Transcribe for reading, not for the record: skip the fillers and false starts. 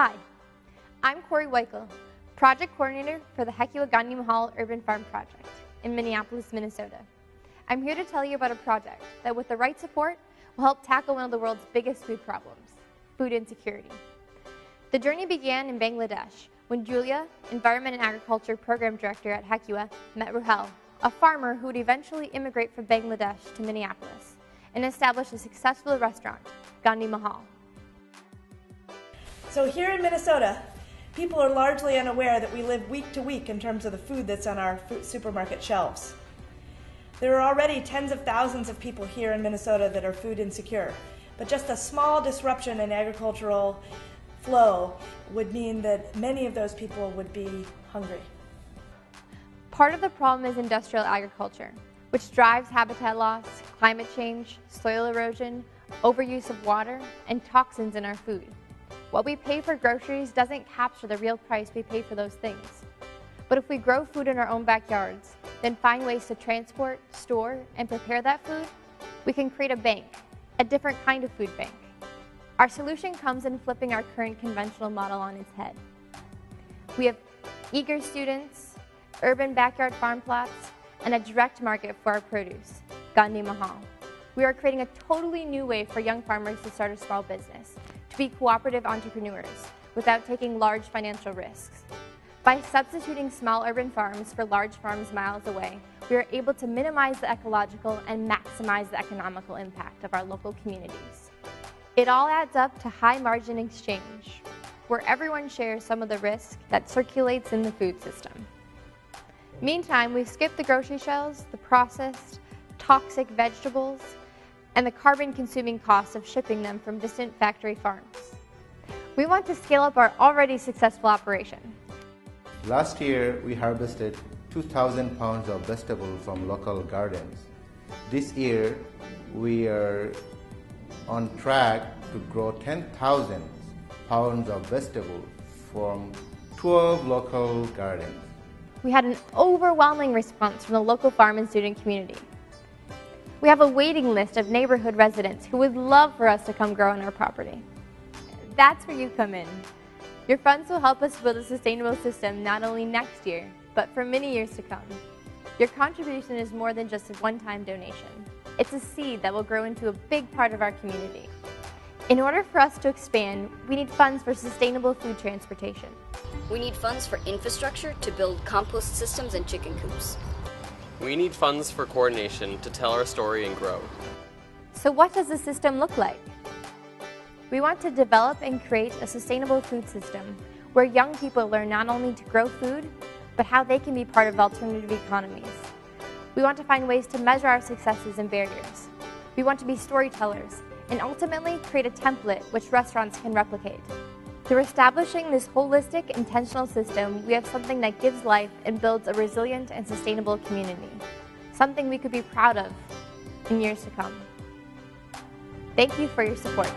Hi, I'm Corey Weichel, Project Coordinator for the HECUA GandhiMahal Urban Farm Project in Minneapolis, Minnesota. I'm here to tell you about a project that, with the right support, will help tackle one of the world's biggest food problems, food insecurity. The journey began in Bangladesh when Julia, Environment and Agriculture Program Director at HECUA, met Ruhel, a farmer who would eventually immigrate from Bangladesh to Minneapolis and establish a successful restaurant, GandhiMahal. So here in Minnesota, people are largely unaware that we live week to week in terms of the food that's on our supermarket shelves. There are already tens of thousands of people here in Minnesota that are food insecure, but just a small disruption in agricultural flow would mean that many of those people would be hungry. Part of the problem is industrial agriculture, which drives habitat loss, climate change, soil erosion, overuse of water, and toxins in our food. What we pay for groceries doesn't capture the real price we pay for those things. But if we grow food in our own backyards, then find ways to transport, store, and prepare that food, we can create a bank, a different kind of food bank. Our solution comes in flipping our current conventional model on its head. We have eager students, urban backyard farm plots, and a direct market for our produce, GandhiMahal. We are creating a totally new way for young farmers to start a small business, to be cooperative entrepreneurs without taking large financial risks. By substituting small urban farms for large farms miles away, we are able to minimize the ecological and maximize the economical impact of our local communities. It all adds up to high margin exchange, where everyone shares some of the risk that circulates in the food system. Meantime, we skip the grocery shelves, the processed, toxic vegetables, and the carbon-consuming costs of shipping them from distant factory farms. We want to scale up our already successful operation. Last year, we harvested 2,000 pounds of vegetables from local gardens. This year, we are on track to grow 10,000 pounds of vegetables from 12 local gardens. We had an overwhelming response from the local farm and student community. We have a waiting list of neighborhood residents who would love for us to come grow on our property. That's where you come in. Your funds will help us build a sustainable system not only next year, but for many years to come. Your contribution is more than just a one-time donation. It's a seed that will grow into a big part of our community. In order for us to expand, we need funds for sustainable food transportation. We need funds for infrastructure to build compost systems and chicken coops. We need funds for coordination to tell our story and grow. So what does the system look like? We want to develop and create a sustainable food system where young people learn not only to grow food, but how they can be part of alternative economies. We want to find ways to measure our successes and barriers. We want to be storytellers and ultimately create a template which restaurants can replicate. Through establishing this holistic, intentional system, we have something that gives life and builds a resilient and sustainable community, something we could be proud of in years to come. Thank you for your support.